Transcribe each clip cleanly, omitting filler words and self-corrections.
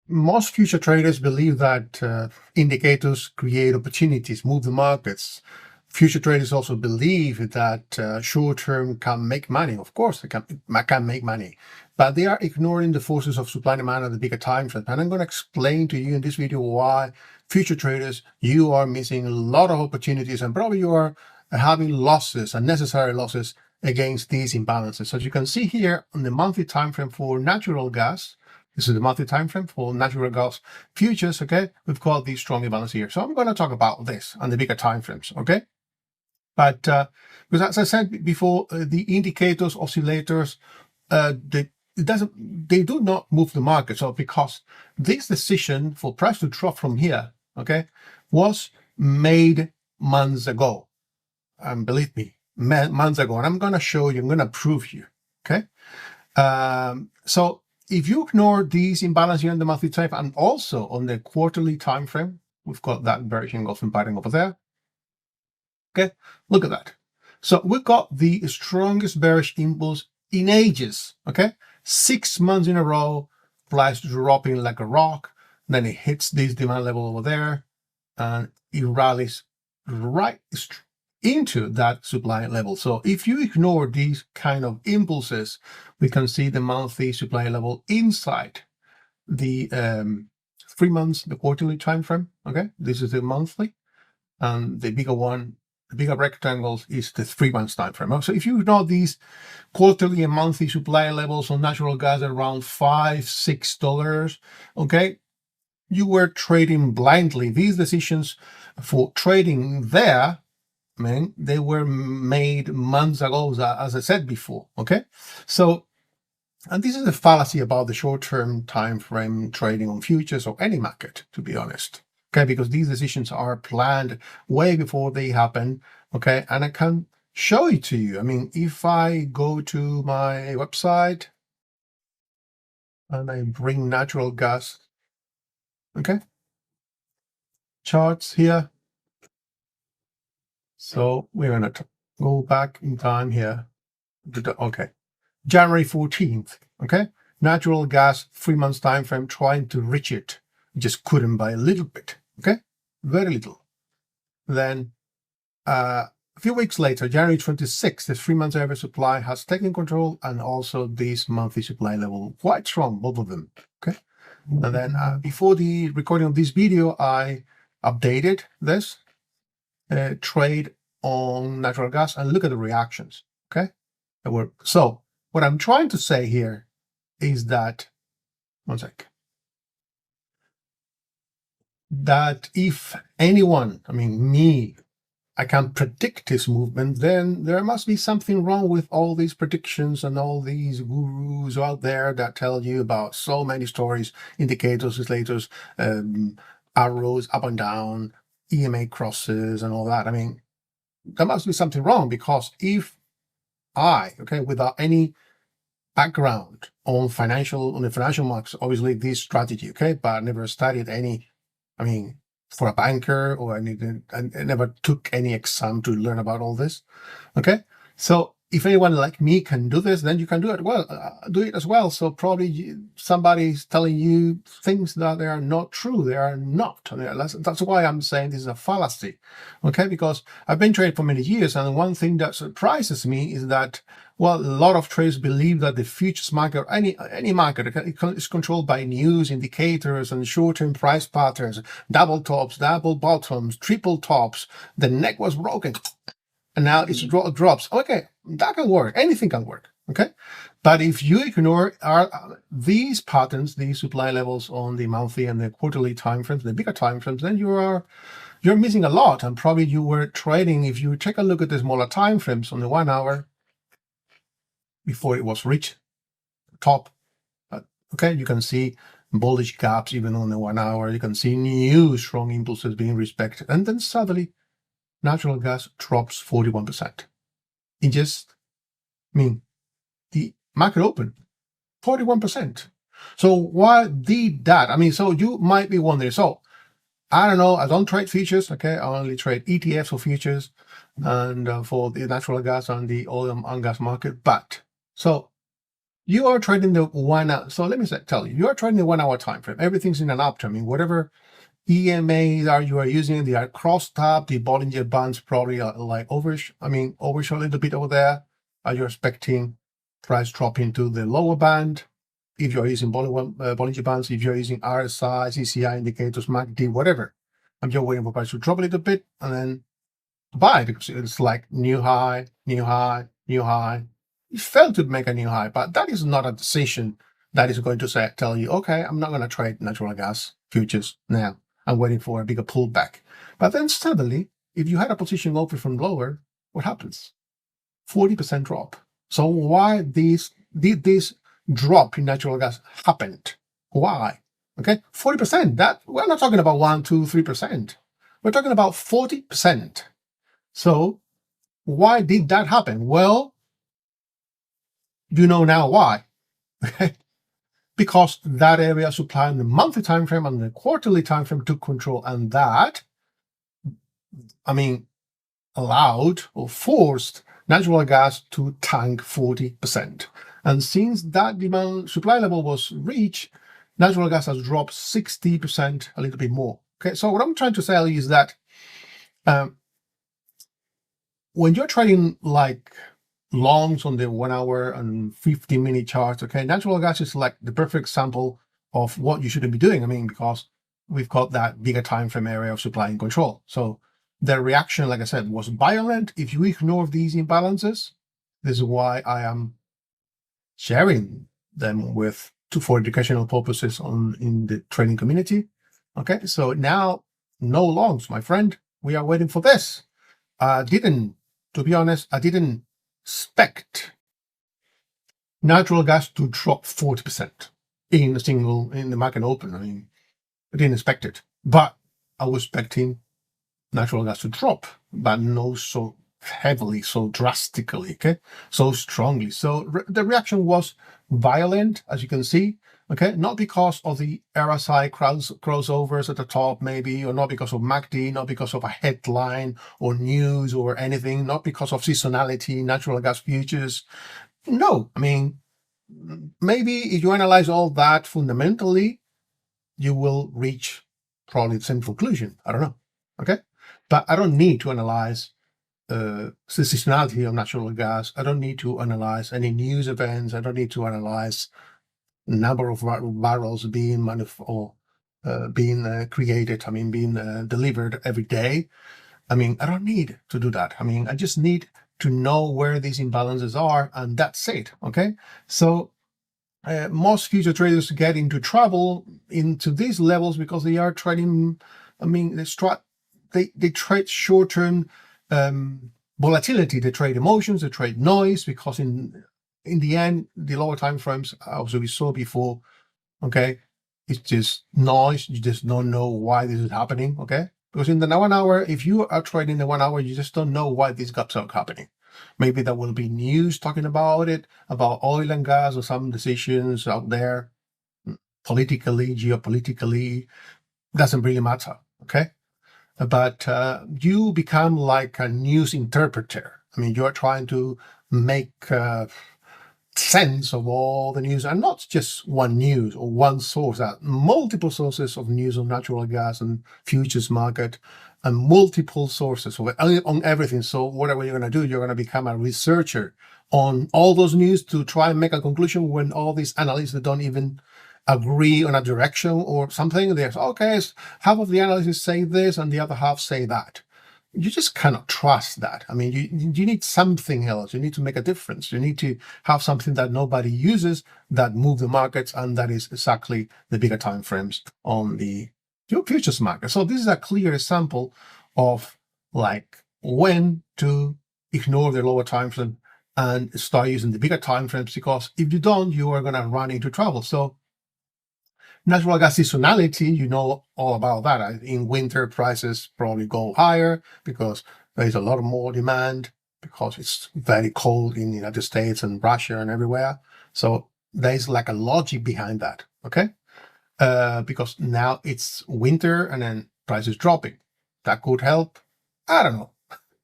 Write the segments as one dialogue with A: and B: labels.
A: Most future traders believe that indicators create opportunities, move the markets. Future traders also believe that short-term can make money. Of course, they can make money, but they are ignoring the forces of supply and demand at the bigger time frame. And I'm going to explain to you in this video why future traders, you are missing a lot of opportunities, and probably you are having losses, unnecessary losses against these imbalances. So as you can see here on the monthly time frame for natural gas, this is the monthly time frame for natural gas futures, okay? We've got these strong imbalance here. So I'm going to talk about this on the bigger time frames, okay? But because as I said before, the indicators, oscillators, they do not move the market. So because this decision for price to drop from here, okay, was made months ago. And believe me, months ago. And I'm going to show you, I'm going to prove you, okay? So if you ignore these imbalances here in the monthly time and also on the quarterly time frame, we've got that bearish engulfing pattern over there. Okay, look at that. So we've got the strongest bearish impulse in ages. Okay, 6 months in a row, price dropping like a rock. Then it hits this demand level over there, and it rallies right into that supply level. So if you ignore these kind of impulses, we can see the monthly supply level inside the 3 months, the quarterly time frame. Okay, this is the monthly, and the bigger one, the bigger rectangles, is the 3 months time frame. So if you ignore these quarterly and monthly supply levels on natural gas at around $5-6, okay, you were trading blindly. These decisions for trading there, I mean, they were made months ago, as I said before, okay? So, and this is a fallacy about the short-term time frame trading on futures or any market, to be honest, okay? Because these decisions are planned way before they happen, okay? And I can show it to you. I mean, if I go to my website and I bring natural gas, okay, charts here. So we're going to go back in time here. Okay, January 14th. Okay, natural gas 3 months time frame, trying to reach it, just couldn't by a little bit. Okay, very little. Then a few weeks later, January 26th, the 3 months average supply has taken control, and also this monthly supply level quite strong, both of them. Okay, and then before the recording of this video, I updated this trade on natural gas, and look at the reactions. Okay, so what I'm trying to say here is that, one sec, that if anyone, I mean me, I can predict this movement, then there must be something wrong with all these predictions and all these gurus out there that tell you about so many stories, indicators, oscillators, arrows up and down, EMA crosses and all that. I mean, there must be something wrong, because if I, okay, without any background on the financial markets, obviously this strategy, okay, but I never studied any, I mean, for a banker, or I never took any exam to learn about all this, okay? So if anyone like me can do this, then you can do it do it as well. So probably somebody's telling you things that they are not true. They are not. That's why I'm saying this is a fallacy, okay? Because I've been trading for many years, and one thing that surprises me is that, well, a lot of traders believe that the futures market, or any market, is controlled by news, indicators, and short-term price patterns, double tops, double bottoms, triple tops. The neck was broken, and now it's drops. Okay, that can work. Anything can work. Okay, but if you ignore these patterns, these supply levels on the monthly and the quarterly time frames, the bigger time frames, then you're missing a lot. And probably you were trading, if you take a look at the smaller time frames on the 1 hour before it was reached top. Okay, you can see bullish gaps even on the 1 hour. You can see new strong impulses being respected, and then suddenly natural gas drops 41%. In just, I mean, the market opened 41%. So why did that? I mean, so you might be wondering, so I don't know, I don't trade futures, okay? I only trade ETFs for futures and for the natural gas and the oil and gas market. But so you are trading the 1 hour. So let me tell you, you are trading the 1 hour time frame. Everything's in an uptrend. I mean, whatever EMAs are you are using, they are crossed up. The Bollinger Bands probably are like overshot a little bit over there. Are you expecting price drop into the lower band? If you're using Bollinger Bands, if you're using RSI, CCI indicators, MACD, whatever, I'm just waiting for price to drop a little bit and then buy, because it's like new high, new high, new high. It failed to make a new high, but that is not a decision that is going to tell you, okay, I'm not going to trade natural gas futures now. I'm waiting for a bigger pullback. But then suddenly, if you had a position open from lower, what happens? 40% drop. So why did this drop in natural gas happened? Why? Okay, 40%. That we're not talking about 1, 2, 3%. We're talking about 40%. So why did that happen? Well, you know now why. Because that area of supply in the monthly time frame and the quarterly time frame took control, and that, allowed or forced natural gas to tank 40%. And since that demand supply level was reached, natural gas has dropped 60%, a little bit more. Okay, so what I'm trying to say is that when you're trading like longs on the 1 hour and 50-minute charts, okay, natural gas is like the perfect example of what you shouldn't be doing. Because we've got that bigger time frame area of supply and control. So the reaction, like I said, was violent. If you ignore these imbalances, this is why I am sharing them for educational purposes in the trading community. Okay, so now no longs, my friend. We are waiting for this. To be honest, I didn't expect natural gas to drop 40% in the market open. I didn't expect it, but I was expecting natural gas to drop, but no so heavily, so drastically, okay, so strongly. So the reaction was violent, as you can see, okay, not because of the RSI crossovers at the top, maybe, or not because of MACD, not because of a headline or news or anything, not because of seasonality, natural gas futures. No, maybe if you analyze all that fundamentally, you will reach probably the same conclusion. I don't know, okay? But I don't need to analyze the seasonality of natural gas. I don't need to analyze any news events. I don't need to analyze the number of barrels being created. Being delivered every day. I don't need to do that. I just need to know where these imbalances are, and that's it. Okay, so most future traders get into trouble into these levels because they are trading. They trade short-term volatility. They trade emotions. They trade noise, because in the end, the lower time frames, as we saw before, okay, it's just noise. You just don't know why this is happening. Okay, because in the 1 hour, if you are trading the 1 hour, you just don't know why these gaps are happening. Maybe there will be news talking about it, about oil and gas, or some decisions out there, politically, geopolitically, doesn't really matter, okay? But you become like a news interpreter. You're trying to make sense of all the news, and not just one news or one source, multiple sources of news on natural gas and futures market, and multiple sources of it, on everything. So whatever you're going to do, you're going to become a researcher on all those news to try and make a conclusion when all these analysts that don't even agree on a direction or something. There's, okay, half of the analysts say this and the other half say that. You just cannot trust that. You need something else. You need to make a difference. You need to have something that nobody uses, that move the markets, and that is exactly the bigger time frames on the futures market. So this is a clear example of like when to ignore the lower time frame and start using the bigger time frames, because if you don't, you are going to run into trouble. So natural gas seasonality, you know all about that. In winter, prices probably go higher because there's a lot more demand, because it's very cold in the United States and Russia and everywhere. So there's like a logic behind that, okay? Because now it's winter and then prices dropping. That could help. I don't know.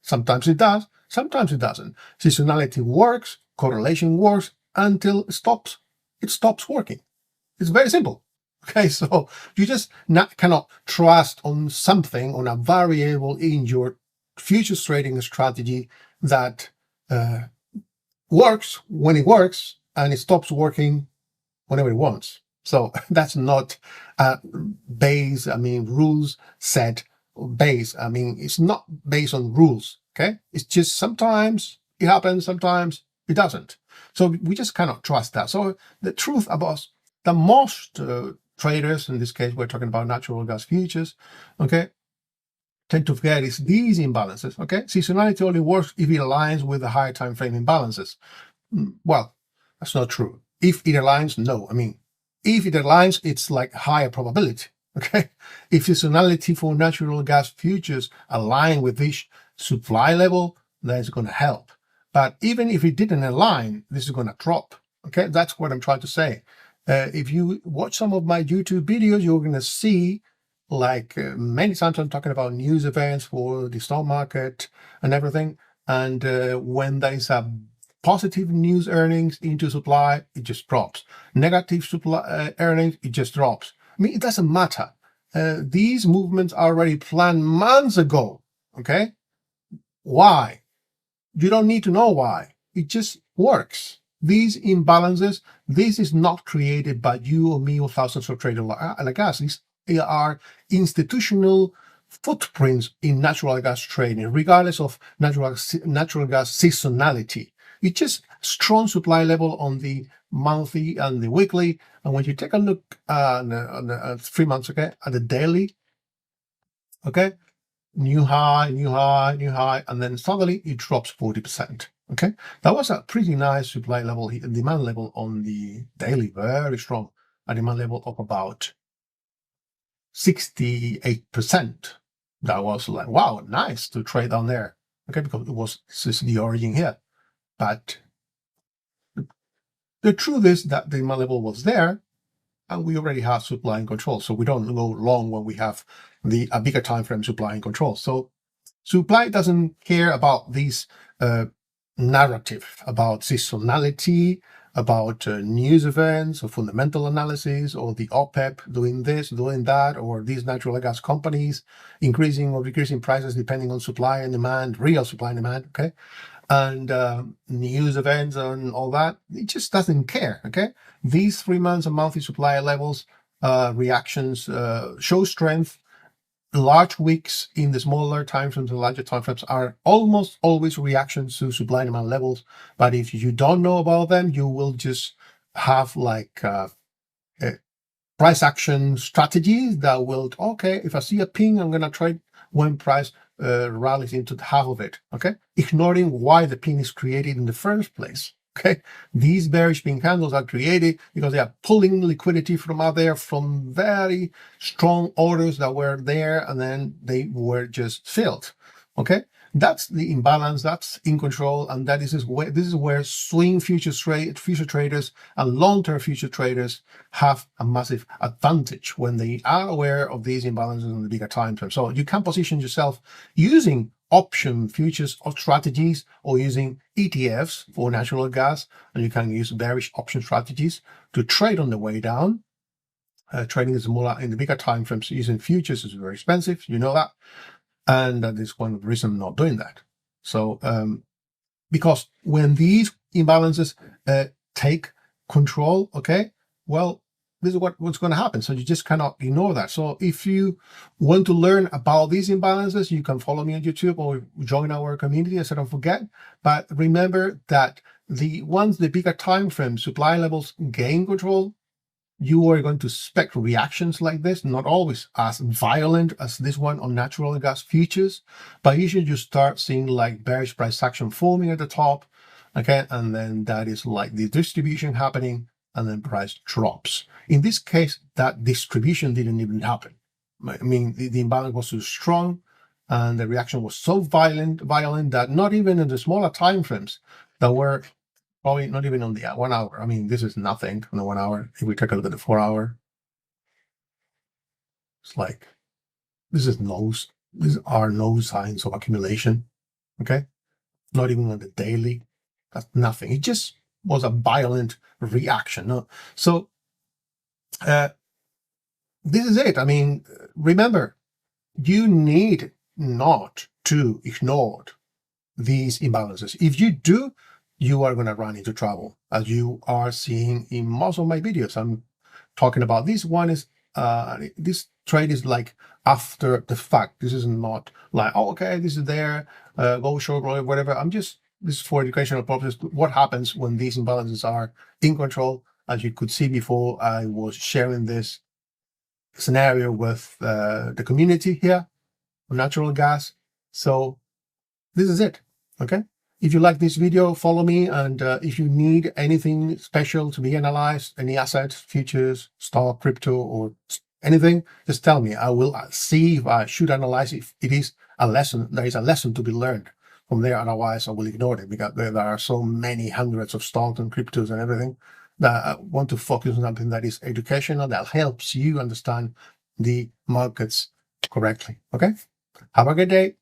A: Sometimes it does, sometimes it doesn't. Seasonality works, correlation works. until it stops working. It's very simple. Okay, so you just cannot trust on something, on a variable in your futures trading strategy that works when it works and it stops working whenever it wants. So that's not rules set base. I mean, it's not based on rules. Okay, it's just sometimes it happens, sometimes it doesn't. So we just cannot trust that. So the truth about the most traders, in this case, we're talking about natural gas futures, okay, tend to forget is these imbalances. Okay, seasonality only works if it aligns with the higher time frame imbalances. Well, that's not true. If it aligns, no. I mean, if it aligns, it's like higher probability. Okay. If seasonality for natural gas futures align with this supply level, that's going to help. But even if it didn't align, this is going to drop. Okay. That's what I'm trying to say. If you watch some of my YouTube videos, you're going to see like many times I'm talking about news events for the stock market and everything. And when there is a positive news earnings into supply, it just drops. Negative supply earnings, it just drops. I mean, it doesn't matter. These movements are already planned months ago. Okay, why? You don't need to know why. It just works. These imbalances, this is not created by you or me or thousands of traders like us. These are institutional footprints in natural gas trading, regardless of natural gas seasonality. It's just strong supply level on the monthly and the weekly. And when you take a look on the 3 months, okay, at the daily, okay, new high, new high, new high, and then suddenly it drops 40%. Okay, that was a pretty nice supply level, demand level on the daily, very strong, a demand level of about 68%. That was like, wow, nice to trade down there. Okay, because this is the origin here. But the truth is that the demand level was there, and we already have supply and control. So we don't go long when we have a bigger time frame supply and control. So supply doesn't care about these narrative about seasonality, about news events or fundamental analysis, or the OPEP doing this, doing that, or these natural gas companies increasing or decreasing prices depending on supply and demand, real supply and demand, okay? And news events and all that, it just doesn't care, okay? These 3 months and monthly supply levels, reactions show strength. Large wicks in the smaller timeframes and larger timeframes are almost always reactions to supply and demand levels. But if you don't know about them, you will just have like price action strategies that will, okay, if I see a ping, I'm going to trade when price rallies into half of it, okay? Ignoring why the ping is created in the first place. Okay, these bearish pin candles are created because they are pulling liquidity from out there from very strong orders that were there, and then they were just filled. Okay, that's the imbalance. That's in control, and this is where swing future traders and long-term future traders have a massive advantage when they are aware of these imbalances on the bigger time frame. So you can position yourself using option futures or strategies, or using ETFs for natural gas, and you can use bearish option strategies to trade on the way down. Trading is more in the bigger time frames using futures is very expensive, you know that, and that is one of the reasons I'm not doing that. So because when these imbalances take control, okay, well, this is what's going to happen. So you just cannot ignore that. So if you want to learn about these imbalances, you can follow me on YouTube or join our community, so don't forget. But remember that once the bigger time frame supply levels gain control, you are going to expect reactions like this, not always as violent as this one on natural gas futures, but you should just start seeing like bearish price action forming at the top, okay, and then that is like the distribution happening, and then price drops. In this case, that distribution didn't even happen. I mean, the imbalance was so strong and the reaction was so violent that not even in the smaller time frames that were probably not even on the 1 hour. I mean, this is nothing on the 1 hour. If we take a look at the 4 hour, it's like, these are no signs of accumulation. Okay. Not even on the daily. That's nothing. It just was a violent reaction. No? So this is it. I mean, remember, you need not to ignore these imbalances. If you do, you are going to run into trouble, as you are seeing in most of my videos. I'm talking about this one is this trade is like after the fact. This is not like, oh, okay, this is there, go short or whatever. This is for educational purposes. What happens when these imbalances are in control? As you could see before, I was sharing this scenario with the community here on natural gas. So this is it. Okay. If you like this video, follow me. And if you need anything special to be analyzed, any assets, futures, stock, crypto, or anything, just tell me. I will see if I should analyze if it is a lesson. There is a lesson to be learned from there. Otherwise, I will ignore it, because there are so many hundreds of stocks and cryptos and everything that I want to focus on something that is educational, that helps you understand the markets correctly. Okay. Have a good day.